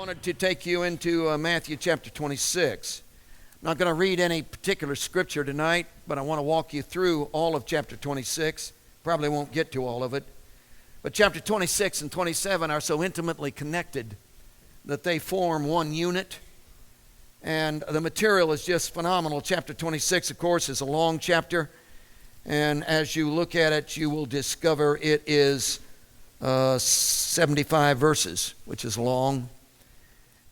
wanted to take you into Matthew chapter 26. I'm not going to read any particular scripture tonight, but I want to walk you through all of chapter 26. Probably won't get to all of it. But chapter 26 and 27 are so intimately connected that they form one unit. And the material is just phenomenal. Chapter 26, of course, is a long chapter. And as you look at it, you will discover it is 75 verses, which is long.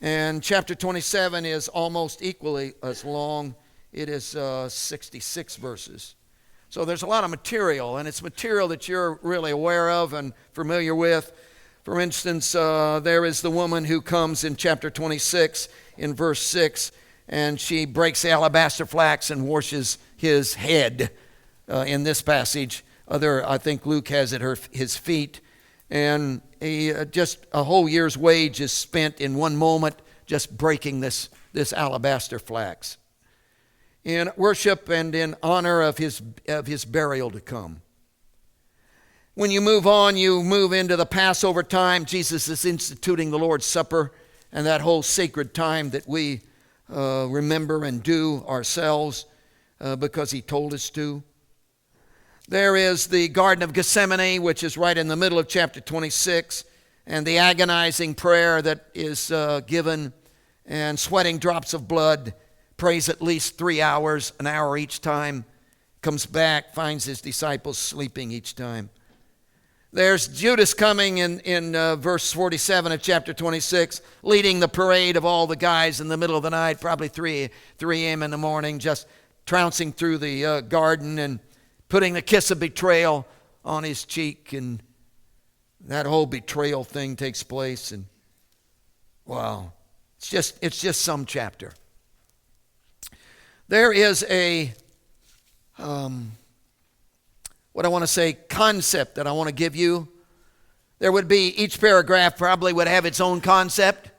And chapter 27 is almost equally as long. It is 66 verses. So there's a lot of material, and it's material that you're really aware of and familiar with. For instance, there is the woman who comes in chapter 26 in verse 6, and she breaks the alabaster flax and washes his head in this passage. I think Luke has it his feet. And just a whole year's wage is spent in one moment just breaking this alabaster flax in worship and in honor of his burial to come. When you move on, you move into the Passover time. Jesus is instituting the Lord's Supper and that whole sacred time that we remember and do ourselves because he told us to. There is the Garden of Gethsemane, which is right in the middle of chapter 26, and the agonizing prayer that is given, and sweating drops of blood, prays at least 3 hours, an hour each time, comes back, finds his disciples sleeping each time. There's Judas coming in verse 47 of chapter 26, leading the parade of all the guys in the middle of the night, probably 3 a.m. in the morning, just trouncing through the garden and putting the kiss of betrayal on his cheek, and that whole betrayal thing takes place, and wow, it's just some chapter. There is a concept that I want to give you. There would be, each paragraph probably would have its own concept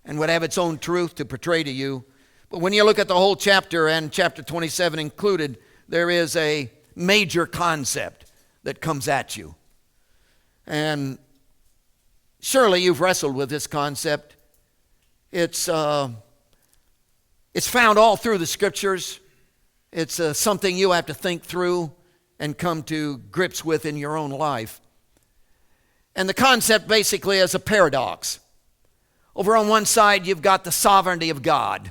and would have its own truth to portray to you. But when you look at the whole chapter, and chapter 27 included, there is a major concept that comes at you. And surely you've wrestled with this concept. It's found all through the scriptures. It's something you have to think through and come to grips with in your own life. And the concept basically is a paradox. Over on one side, you've got the sovereignty of God.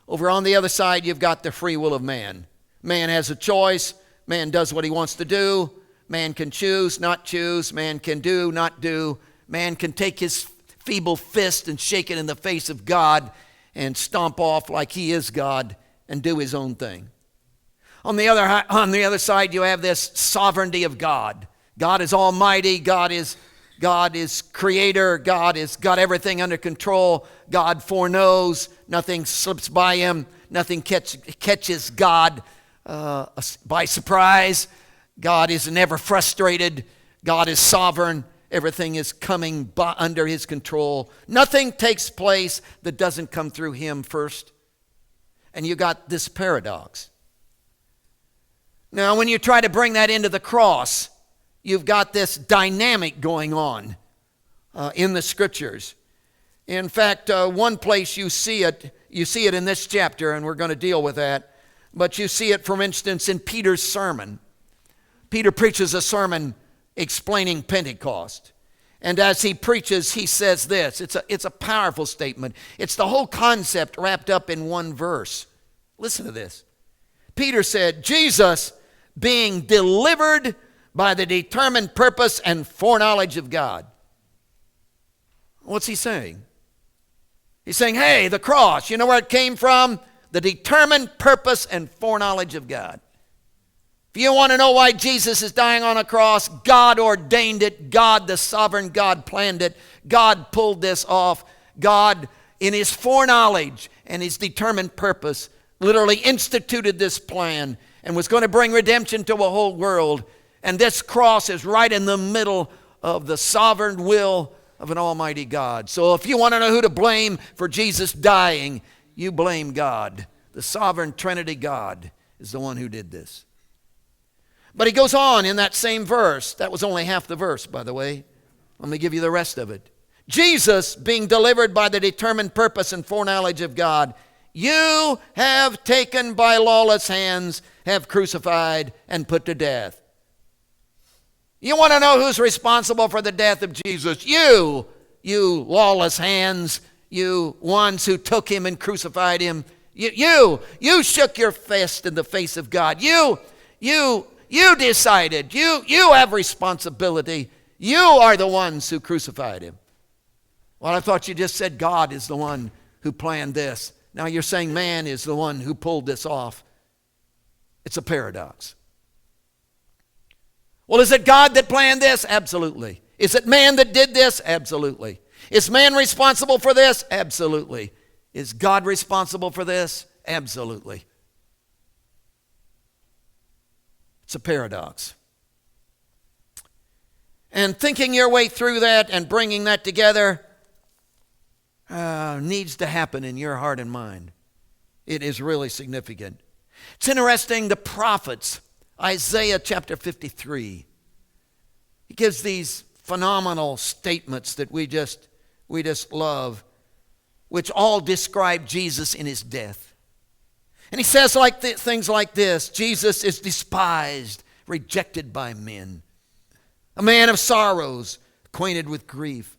Over on the other side, you've got the free will of man. Man has a choice. Man does what he wants to do. Man can choose, not choose. Man can do, not do. Man can take his feeble fist and shake it in the face of God and stomp off like he is God and do his own thing. On the other side, you have this sovereignty of God. God is almighty. God is creator. God has got everything under control. God foreknows. Nothing slips by him. Nothing catches God by surprise. God is never frustrated. God is sovereign. Everything is coming under his control. Nothing takes place that doesn't come through him first. And you got this paradox. Now, when you try to bring that into the cross, you've got this dynamic going on in the scriptures. In fact, one place you see it in this chapter, and we're going to deal with that. But you see it, for instance, in Peter's sermon. Peter preaches a sermon explaining Pentecost. And as he preaches, he says this. It's a powerful statement. It's the whole concept wrapped up in one verse. Listen to this. Peter said, Jesus, being delivered by the determined purpose and foreknowledge of God. What's he saying? He's saying, hey, the cross, you know where it came from? The determined purpose and foreknowledge of God. If you want to know why Jesus is dying on a cross, God ordained it. God, the sovereign God, planned it. God pulled this off. God, in his foreknowledge and his determined purpose, literally instituted this plan and was going to bring redemption to a whole world. And this cross is right in the middle of the sovereign will of an almighty God. So if you want to know who to blame for Jesus dying, you blame God. The sovereign Trinity God is the one who did this. But he goes on in that same verse. That was only half the verse, by the way. Let me give you the rest of it. Jesus being delivered by the determined purpose and foreknowledge of God, you have taken by lawless hands, have crucified and put to death. You want to know who's responsible for the death of Jesus? You lawless hands, you ones who took him and crucified him. You shook your fist in the face of God. You decided. You have responsibility. You are the ones who crucified him. Well, I thought you just said God is the one who planned this. Now you're saying man is the one who pulled this off. It's a paradox. Well, is it God that planned this? Absolutely. Is it man that did this? Absolutely. Is man responsible for this? Absolutely. Is God responsible for this? Absolutely. It's a paradox. And thinking your way through that and bringing that together needs to happen in your heart and mind. It is really significant. It's interesting, the prophets, Isaiah chapter 53, he gives these phenomenal statements that we just love, which all describe Jesus in his death. And he says things like this: Jesus is despised, rejected by men, a man of sorrows, acquainted with grief.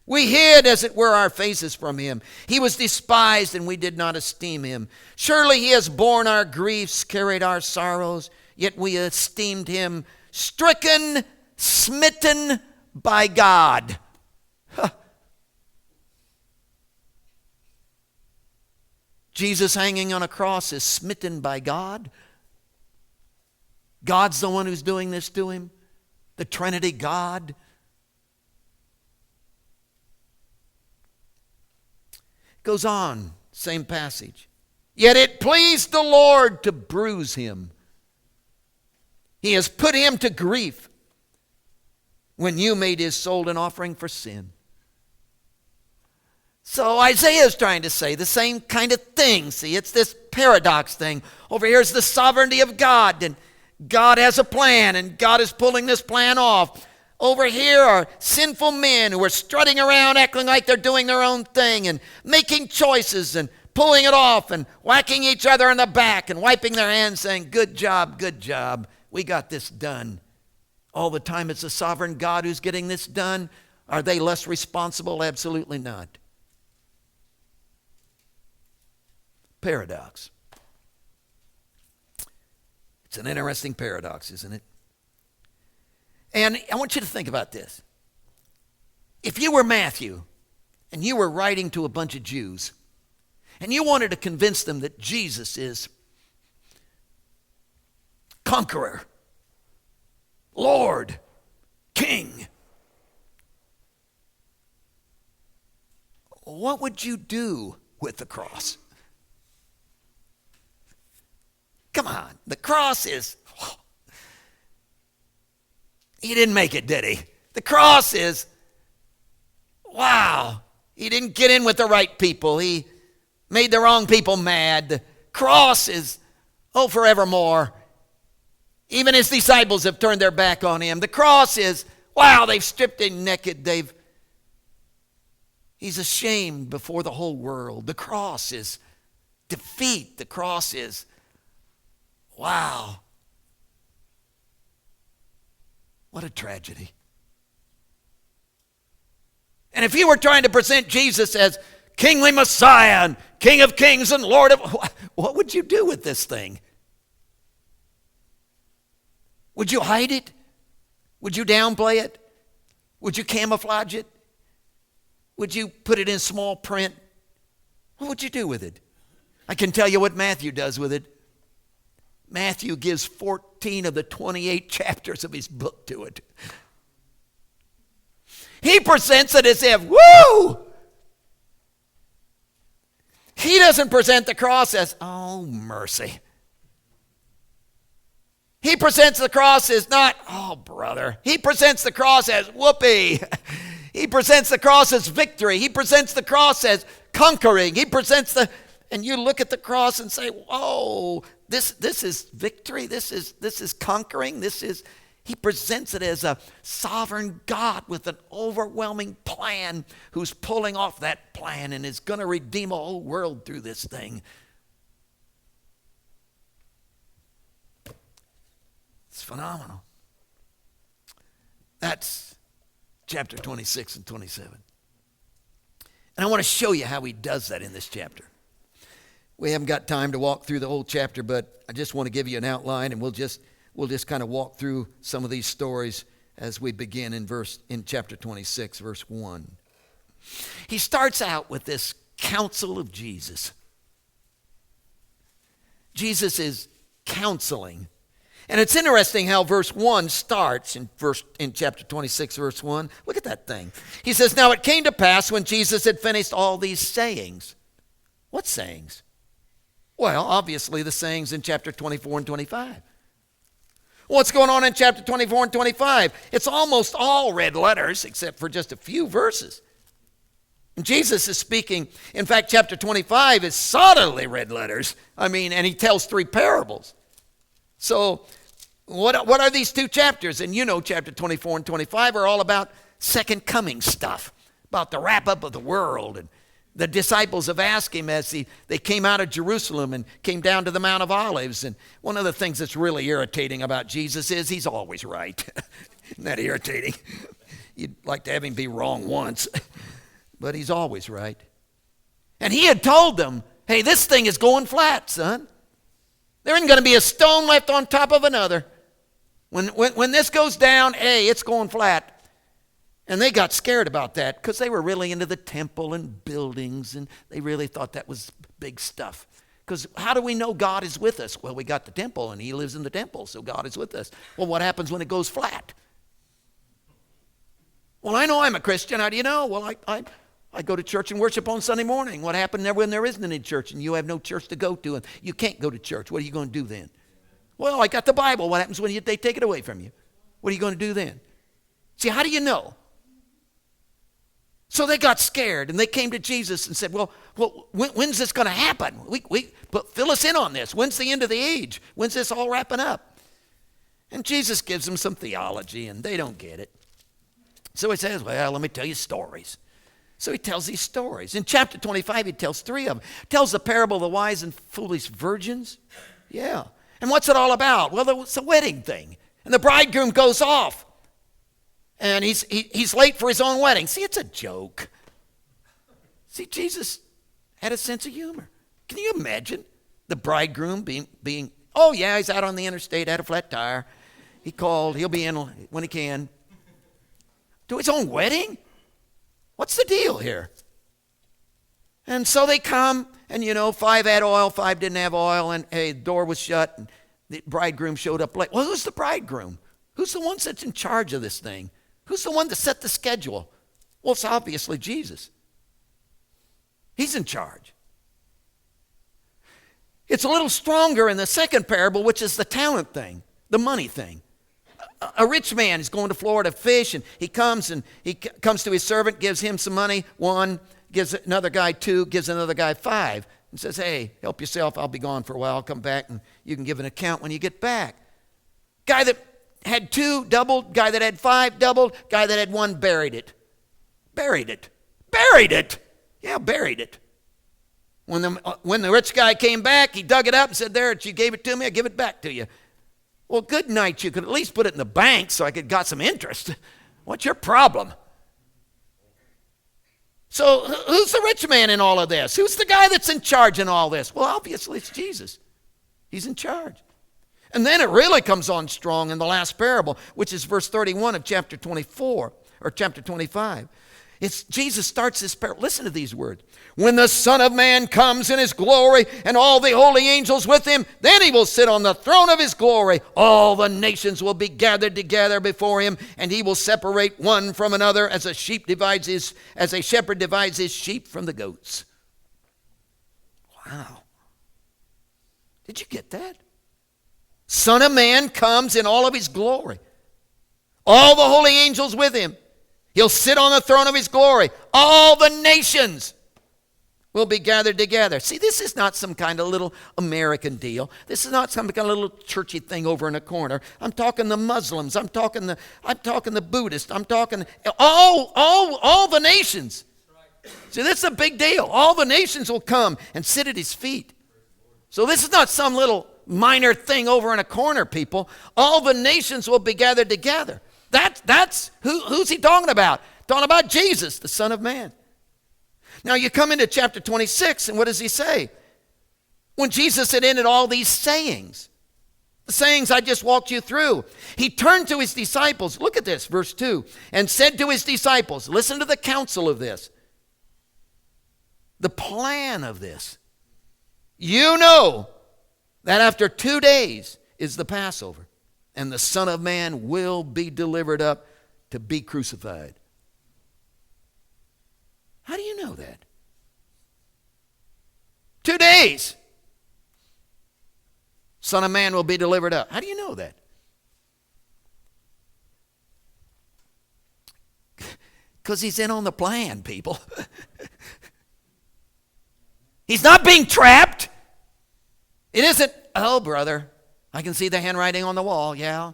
We hid, as it were, our faces from him. He was despised, and we did not esteem him. Surely he has borne our griefs, carried our sorrows, yet we esteemed him stricken, smitten by God. Jesus hanging on a cross is smitten by God. God's the one who's doing this to him. The Trinity God. Goes on, same passage. Yet it pleased the Lord to bruise him. He has put him to grief when you made his soul an offering for sin. So Isaiah is trying to say the same kind of thing. See, it's this paradox thing. Over here is the sovereignty of God, and God has a plan, and God is pulling this plan off. Over here are sinful men who are strutting around acting like they're doing their own thing and making choices and pulling it off and whacking each other in the back and wiping their hands saying, good job, we got this done. All the time it's a sovereign God who's getting this done. Are they less responsible? Absolutely not. Paradox. It's an interesting paradox, isn't it? And I want you to think about this. If you were Matthew and you were writing to a bunch of Jews and you wanted to convince them that Jesus is conqueror, Lord, King, what would you do with the cross? Come on, the cross is... He didn't make it, did he? The cross is, wow, he didn't get in with the right people. He made the wrong people mad. The cross is, forevermore. Even his disciples have turned their back on him. The cross is, wow, they've stripped him naked. He's ashamed before the whole world. The cross is defeat. The cross is, wow. What a tragedy. And if you were trying to present Jesus as kingly Messiah and King of Kings and Lord of... What would you do with this thing? Would you hide it? Would you downplay it? Would you camouflage it? Would you put it in small print? What would you do with it? I can tell you what Matthew does with it. Matthew gives 14 of the 28 chapters of his book to it. He presents it as if, woo! He doesn't present the cross as, oh, mercy. He presents the cross as not, oh, brother. He presents the cross as whoopee. He presents the cross as victory. He presents the cross as conquering. He presents and you look at the cross and say, whoa, this is victory. This is conquering. He presents it as a sovereign God with an overwhelming plan who's pulling off that plan and is going to redeem a whole world through this thing. It's phenomenal. That's chapter 26 and 27. And I want to show you how he does that in this chapter. We haven't got time to walk through the whole chapter, but I just want to give you an outline, and we'll just kind of walk through some of these stories as we begin in chapter 26, verse 1. He starts out with this counsel of Jesus. Jesus is counseling. And it's interesting how verse 1 starts in chapter 26, verse 1. Look at that thing. He says, "Now it came to pass when Jesus had finished all these sayings." What sayings? Well, obviously the sayings in chapter 24 and 25. What's going on in chapter 24 and 25? It's almost all red letters except for just a few verses. And Jesus is speaking. In fact, chapter 25 is solidly red letters. And he tells 3 parables. So what are these 2 chapters? And you know chapter 24 and 25 are all about second coming stuff, about the wrap-up of the world. And the disciples have asked him as they came out of Jerusalem and came down to the Mount of Olives. And one of the things that's really irritating about Jesus is he's always right. Isn't that irritating? You'd like to have him be wrong once, but he's always right. And he had told them, hey, this thing is going flat, son. There isn't going to be a stone left on top of another. When this goes down, hey, it's going flat. And they got scared about that because they were really into the temple and buildings, and they really thought that was big stuff. Because how do we know God is with us? Well, we got the temple, and he lives in the temple, so God is with us. Well, what happens when it goes flat? Well, I know I'm a Christian. How do you know? Well, I go to church and worship on Sunday morning. What happened there when there isn't any church and you have no church to go to and you can't go to church? What are you going to do then? Well, I got the Bible. What happens when they take it away from you? What are you going to do then? See, how do you know? So they got scared, and they came to Jesus and said, well when's this going to happen? Fill us in on this. When's the end of the age? When's this all wrapping up? And Jesus gives them some theology, and they don't get it. So he says, well, let me tell you stories. So he tells these stories. In chapter 25, he tells 3 of them. He tells the parable of the wise and foolish virgins. Yeah. And what's it all about? Well, it's a wedding thing. And the bridegroom goes off. And he's late for his own wedding. See, it's a joke. See, Jesus had a sense of humor. Can you imagine the bridegroom being oh, yeah, he's out on the interstate, had a flat tire. He called. He'll be in when he can. To his own wedding? What's the deal here? And so they come, and 5 had oil, 5 didn't have oil, and hey, the door was shut, and the bridegroom showed up late. Well, who's the bridegroom? Who's the one that's in charge of this thing? Who's the one that set the schedule? Well, it's obviously Jesus. He's in charge. It's a little stronger in the second parable, which is the talent thing, the money thing. A rich man is going to Florida to fish, and he comes to his servant, gives him some money, 1, gives another guy 2, gives another guy 5, and says, hey, help yourself, I'll be gone for a while, I'll come back, and you can give an account when you get back. Guy that had 2 doubled, guy that had 5 doubled, guy that had 1 buried it. Buried it. Yeah, buried it. When the rich guy came back, he dug it up and said, there, you gave it to me, I give it back to you. Well, good night, you could at least put it in the bank so I could got some interest. What's your problem? So who's the rich man in all of this? Who's the guy that's in charge in all this? Well, obviously it's Jesus. He's in charge. And then it really comes on strong in the last parable, which is verse 31 of chapter 24, or chapter 25. Jesus starts this parable. Listen to these words. When the Son of Man comes in his glory and all the holy angels with him, then he will sit on the throne of his glory. All the nations will be gathered together before him, and he will separate one from another as a shepherd divides his sheep from the goats. Wow. Did you get that? Son of Man comes in all of his glory. All the holy angels with him. He'll sit on the throne of his glory. All the nations will be gathered together. See, this is not some kind of little American deal. This is not some kind of little churchy thing over in a corner. I'm talking the Muslims. I'm talking the Buddhists. I'm talking all the nations. See, this is a big deal. All the nations will come and sit at his feet. So this is not some little minor thing over in a corner, people. All the nations will be gathered together. That's who's he talking about? Talking about Jesus, the Son of Man. Now you come into chapter 26, and what does he say? When Jesus had ended all these sayings, the sayings I just walked you through, he turned to his disciples. Look at this, verse 2. And said to his disciples, listen to the counsel of this, the plan of this. You know that after 2 days is the Passover, and the Son of Man will be delivered up to be crucified. How do you know that? 2 days. Son of Man will be delivered up. How do you know that? Because he's in on the plan, people. He's not being trapped. It isn't, oh, brother, I can see the handwriting on the wall, yeah.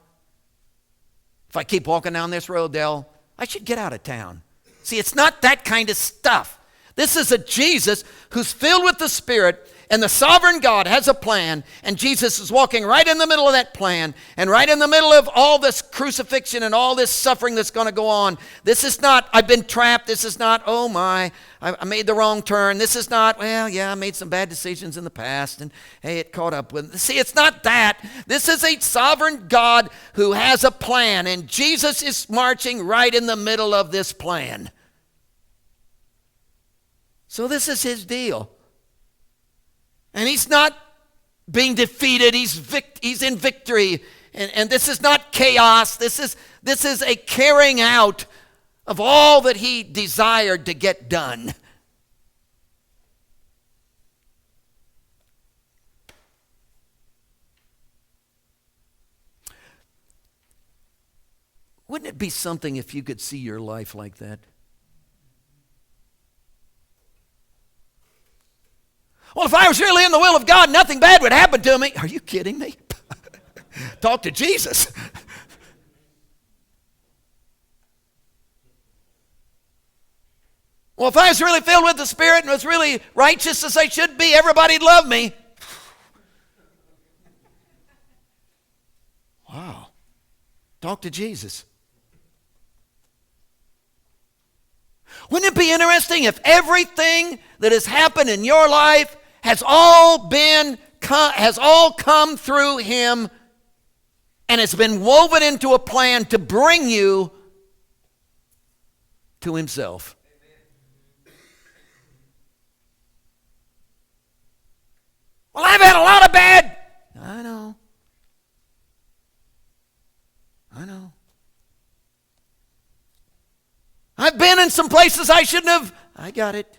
If I keep walking down this road, I should get out of town. See, it's not that kind of stuff. This is a Jesus who's filled with the Spirit, and the sovereign God has a plan, and Jesus is walking right in the middle of that plan, and right in the middle of all this crucifixion and all this suffering that's going to go on. This is not, I've been trapped. This is not, oh my, I made the wrong turn. This is not, well, yeah, I made some bad decisions in the past, and hey, it caught up with. See, it's not that. This is a sovereign God who has a plan, and Jesus is marching right in the middle of this plan. So this is his deal. And he's not being defeated. He's in victory. And this is not chaos. This is a carrying out of all that he desired to get done. Wouldn't it be something if you could see your life like that? Well, if I was really in the will of God, nothing bad would happen to me. Are you kidding me? Talk to Jesus. Well, if I was really filled with the Spirit and was really righteous as I should be, everybody'd love me. Wow. Talk to Jesus. Wouldn't it be interesting if everything that has happened in your life has all come through him and has been woven into a plan to bring you to himself? Well, I've had a lot of bad. I know. I've been in some places I shouldn't have. I got it.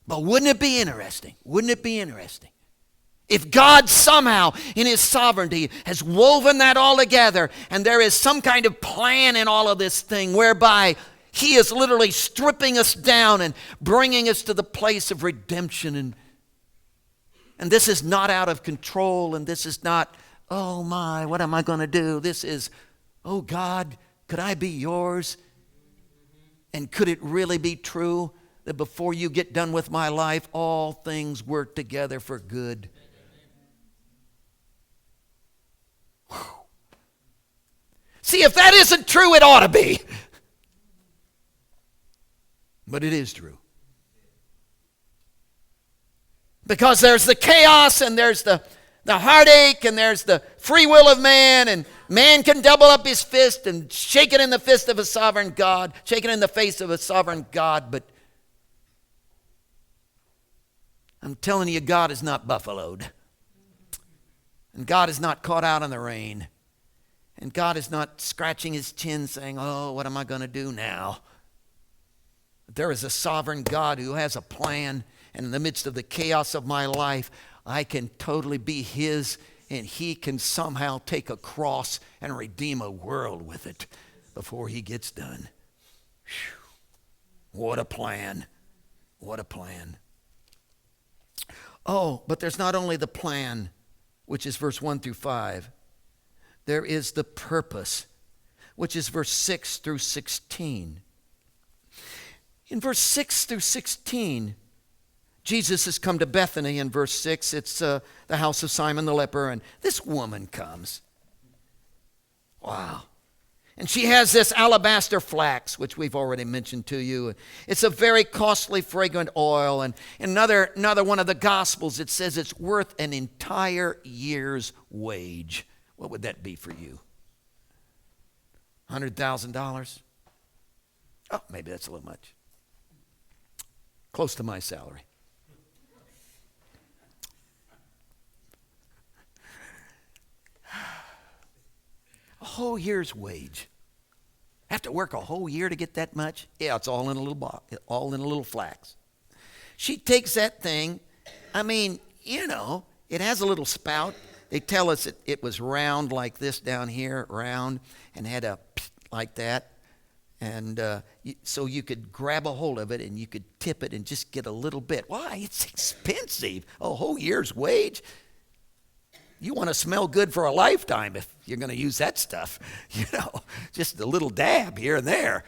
But wouldn't it be interesting? Wouldn't it be interesting if God somehow in his sovereignty has woven that all together, and there is some kind of plan in all of this thing whereby he is literally stripping us down and bringing us to the place of redemption. And this is not out of control, and this is not, oh my, what am I going to do? This is, oh God, could I be yours? And could it really be true that before you get done with my life, all things work together for good? Whew. See, if that isn't true, it ought to be. But it is true. Because there's the chaos, and there's the heartache, and there's the free will of man, and man can double up his fist and shake it in the fist of a sovereign God, shake it in the face of a sovereign God. But I'm telling you, God is not buffaloed. And God is not caught out in the rain. And God is not scratching his chin saying, oh, what am I going to do now? There is a sovereign God who has a plan, and in the midst of the chaos of my life, I can totally be his, and he can somehow take a cross and redeem a world with it before he gets done. Whew. What a plan. What a plan. Oh, but there's not only the plan, which is verse 1 through 5. There is the purpose, which is verse 6 through 16. In verse 6 through 16, Jesus has come to Bethany. In verse 6, it's the house of Simon the leper, and this woman comes. Wow. And she has this alabaster flax, which we've already mentioned to you. It's a very costly, fragrant oil. And in another one of the Gospels, it says it's worth an entire year's wage. What would that be for you? $100,000? Oh, maybe that's a little much. Close to my salary. A whole year's wage. Have to work a whole year to get that much? Yeah, it's all in a little box, all in a little flax. She takes that thing. I mean, it has a little spout. They tell us it was round like this down here, round, and had a like that. And so you could grab a hold of it and you could tip it and just get a little bit. Why? It's expensive. A whole year's wage. You want to smell good for a lifetime if you're going to use that stuff. Just a little dab here and there.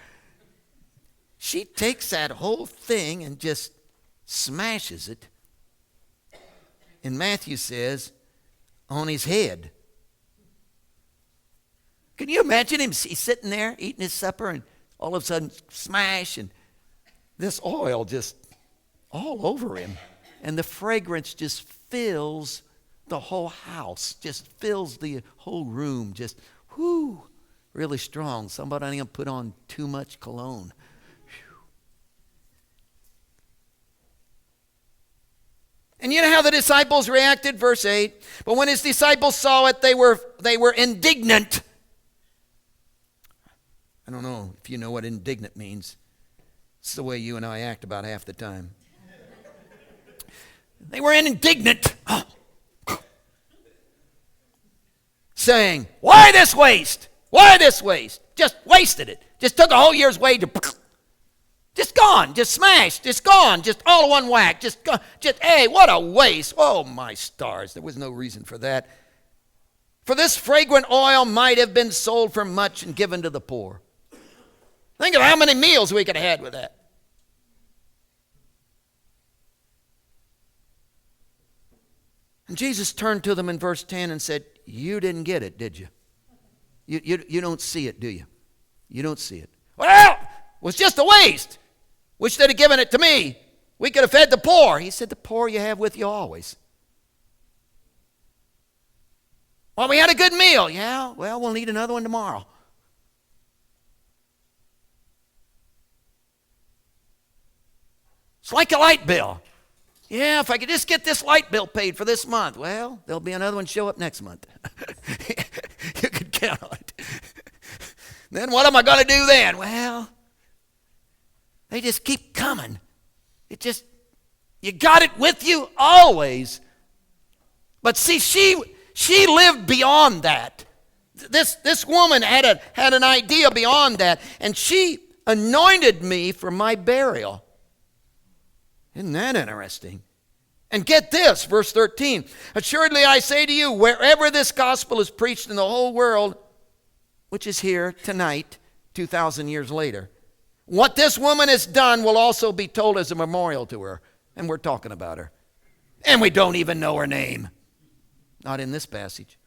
She takes that whole thing and just smashes it. And Matthew says, on his head. Can you imagine him? He's sitting there eating his supper and all of a sudden smash, and this oil just all over him. And the fragrance just fills the whole house, just fills the whole room, just really strong. Somebody ain't gonna put on too much cologne. Whew. And you know how the disciples reacted? Verse 8. But when his disciples saw it, they were indignant. I don't know if you know what indignant means. It's the way you and I act about half the time. They were indignant. Saying, why this waste? Why this waste? Just wasted it. Just took a whole year's wage. Just gone. Just smashed. Just gone. Just all one whack. Just, hey, what a waste. Oh, my stars. There was no reason for that. For this fragrant oil might have been sold for much and given to the poor. Think of how many meals we could have had with that. And Jesus turned to them in verse 10 and said, you didn't get it, did you? You don't see it, do you? You don't see it. Well, it was just a waste. Wish they'd have given it to me. We could have fed the poor. He said, the poor you have with you always. Well, we had a good meal. Yeah, well, we'll need another one tomorrow. It's like a light bill. Yeah, if I could just get this light bill paid for this month. Well, there'll be another one show up next month. You could count on it. Then what am I going to do then? Well, they just keep coming. You got it with you always. But see, she lived beyond that. This woman had an idea beyond that. And she anointed me for my burial. Isn't that interesting? And get this, verse 13. Assuredly I say to you, wherever this gospel is preached in the whole world, which is here tonight, 2,000 years later, what this woman has done will also be told as a memorial to her. And we're talking about her. And we don't even know her name. Not in this passage.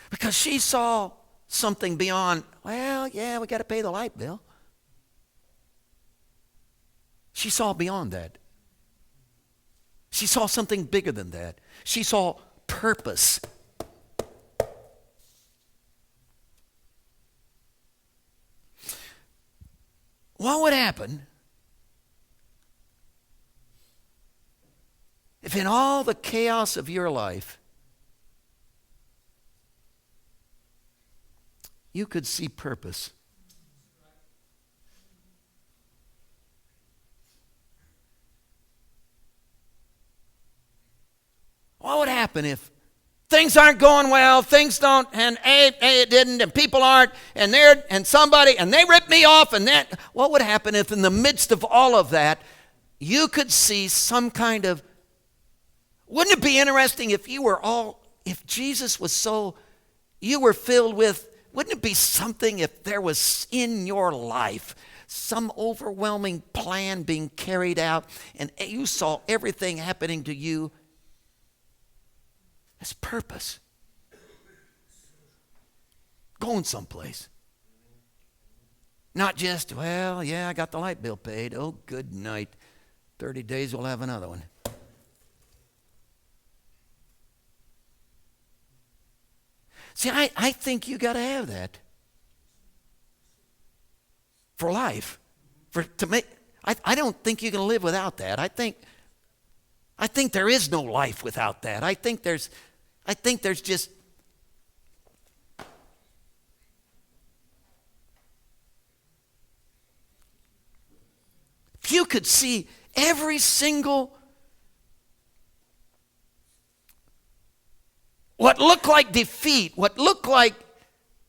Because she saw something beyond, well, yeah, we got to pay the light bill. She saw beyond that. She saw something bigger than that. She saw purpose. What would happen if in all the chaos of your life you could see purpose? What would happen if things aren't going well, things don't, and it didn't, and people aren't, and they ripped me off, and that, what would happen if in the midst of all of that, you could see some kind of, wouldn't it be interesting if if Jesus was so, you were filled with, wouldn't it be something if there was in your life some overwhelming plan being carried out and you saw everything happening to you as purpose? Going someplace. Not just, well, yeah, I got the light bill paid. Oh, good night. 30 days, we'll have another one. See, I think you got to have that for life. I don't think you can live without that. I think there is no life without that. I think there's just, if you could see every single, what looked like defeat, what looked like,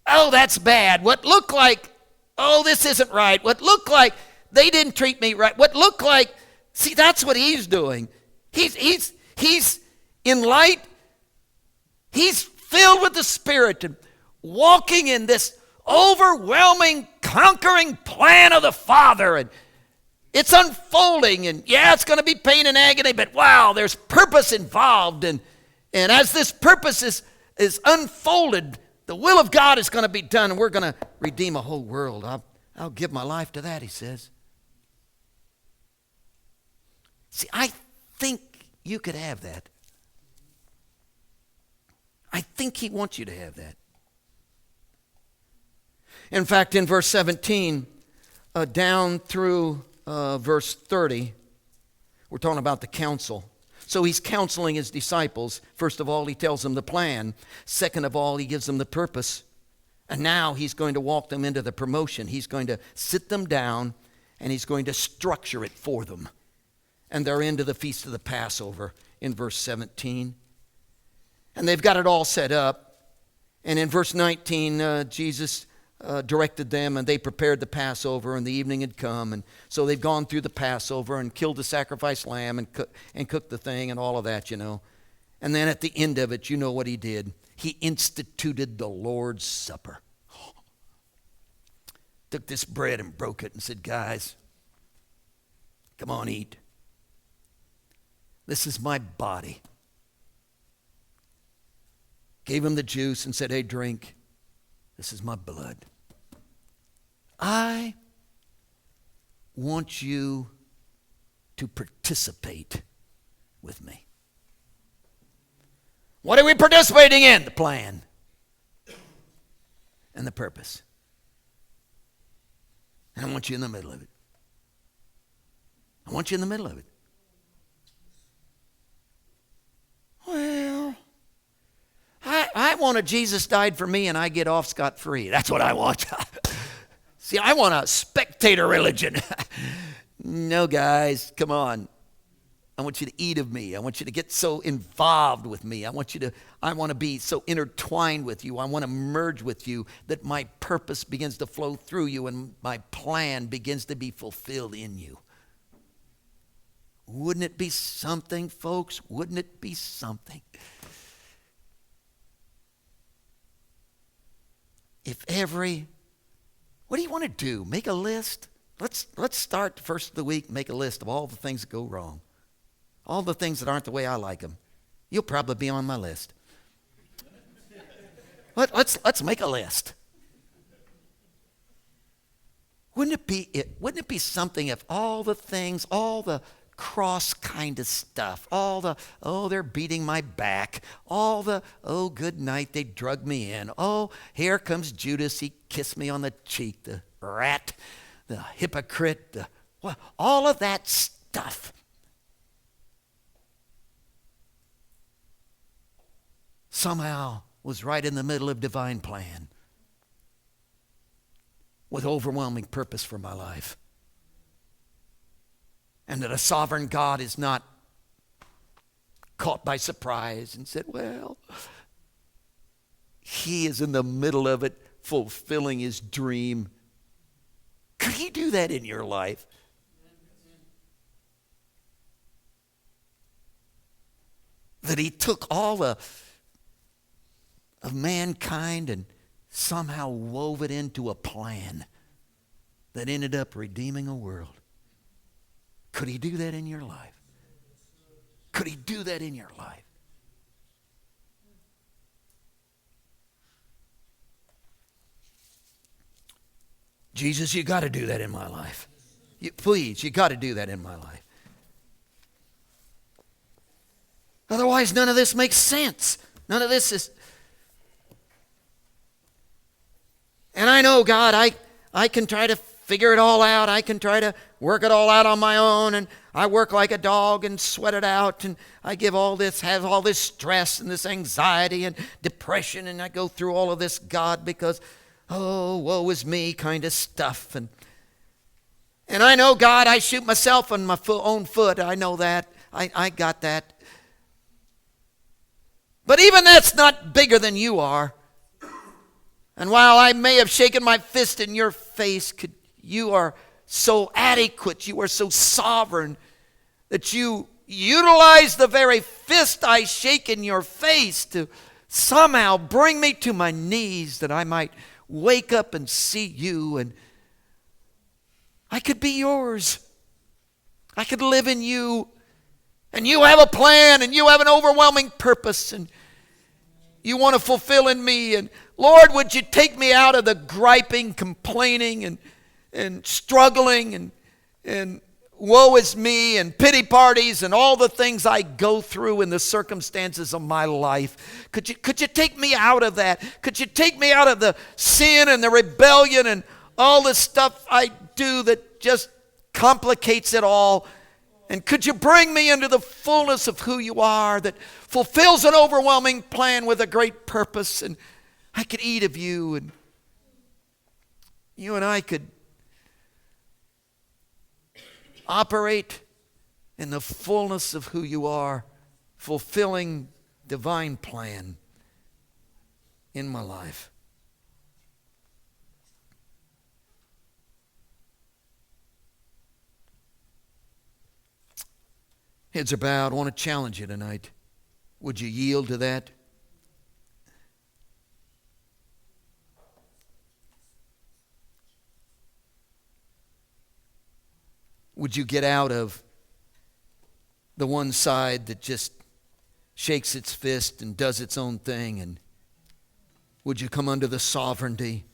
oh, that's bad, what looked like, oh, this isn't right, what looked like they didn't treat me right, what looked like, see, that's what he's doing. He's in light, he's filled with the Spirit and walking in this overwhelming, conquering plan of the Father, and it's unfolding, and yeah, it's going to be pain and agony, but wow, there's purpose involved, and as this purpose is unfolded, the will of God is going to be done, and we're going to redeem a whole world. I'll give my life to that, he says. See, I think you could have that. I think he wants you to have that. In fact, in verse 17, down through verse 30, we're talking about the counsel. So he's counseling his disciples. First of all, he tells them the plan. Second of all, he gives them the purpose. And now he's going to walk them into the promotion. He's going to sit them down, and he's going to structure it for them. And they're into the Feast of the Passover in verse 17. And they've got it all set up. And in verse 19, Jesus directed them, and they prepared the Passover, and the evening had come. And so they've gone through the Passover and killed the sacrificed lamb and cooked the thing and all of that, you know. And then at the end of it, you know what he did. He instituted the Lord's Supper. Took this bread and broke it and said, guys, come on, eat. This is my body. Gave him the juice and said, hey, drink. This is my blood. I want you to participate with me. What are we participating in? The plan and the purpose. And I want you in the middle of it. I want you in the middle of it. Well, I want a Jesus died for me and I get off scot-free. That's what I want. See, I want a spectator religion. No, guys, come on. I want you to eat of me. I want you to get so involved with me. I want to be so intertwined with you. I want to merge with you that my purpose begins to flow through you and my plan begins to be fulfilled in you. Wouldn't it be something, folks? Wouldn't it be something? What do you want to do? Make a list? Let's start the first of the week, make a list of all the things that go wrong. All the things that aren't the way I like them. You'll probably be on my list. Let's make a list. Wouldn't it be something if all the things, all the cross kind of stuff, all the, oh, they're beating my back, all the, oh, good night, they drug me in, oh, here comes Judas, he kissed me on the cheek, the rat, the hypocrite, all of that stuff. Somehow was right in the middle of divine plan with overwhelming purpose for my life. And that a sovereign God is not caught by surprise and said, well, he is in the middle of it, fulfilling his dream. Could he do that in your life? That he took all of mankind and somehow wove it into a plan that ended up redeeming a world. Could he do that in your life? Could he do that in your life? Jesus, you got to do that in my life. Please, you got to do that in my life. Otherwise, none of this makes sense. None of this is... And I know, God, I can try to figure it all out. I can try to work it all out on my own. And I work like a dog and sweat it out. And I have all this stress and this anxiety and depression. And I go through all of this, God, because, oh, woe is me kind of stuff. And I know, God, I shoot myself in my own foot. I know that. I got that. But even that's not bigger than you are. And while I may have shaken my fist in your face, you are so adequate, you are so sovereign, that you utilize the very fist I shake in your face to somehow bring me to my knees, that I might wake up and see you, and I could be yours. I could live in you. And you have a plan, and you have an overwhelming purpose, and you want to fulfill in me. And Lord, would you take me out of the griping, complaining, and struggling, and woe is me, and pity parties, and all the things I go through in the circumstances of my life. Could you take me out of that? Could you take me out of the sin and the rebellion and all the stuff I do that just complicates it all? And could you bring me into the fullness of who you are, that fulfills an overwhelming plan with a great purpose, and I could eat of you, and you and I could operate in the fullness of who you are, fulfilling divine plan in my life. Heads are bowed. I want to challenge you tonight. Would you yield to that? Would you get out of the one side that just shakes its fist and does its own thing? And would you come under the sovereignty?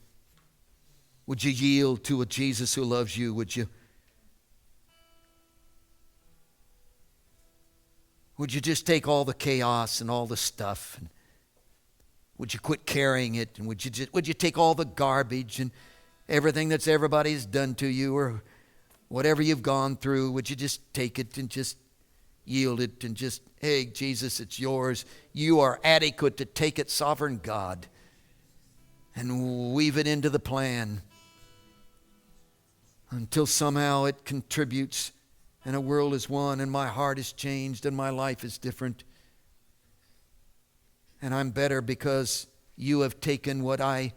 Would you yield to a Jesus who loves you? Would you just take all the chaos and all the stuff? And would you quit carrying it? And would you take all the garbage and everything that's everybody's done to you, or whatever you've gone through? Would you just take it and just yield it and just, hey, Jesus, it's yours. You are adequate to take it, sovereign God, and weave it into the plan until somehow it contributes and a world is won, and my heart is changed, and my life is different. And I'm better because you have taken what I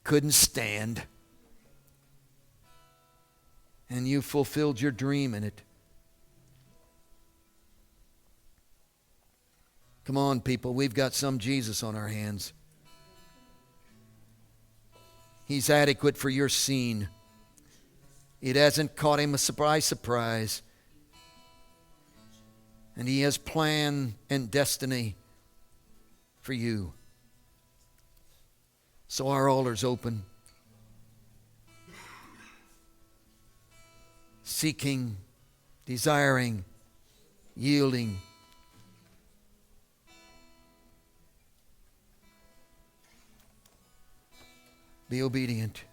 couldn't stand, and you fulfilled your dream in it. Come on, people. We've got some Jesus on our hands. He's adequate for your scene. It hasn't caught him a surprise. And he has plan and destiny for you. So our altar's open. Seeking, desiring, yielding. Be obedient.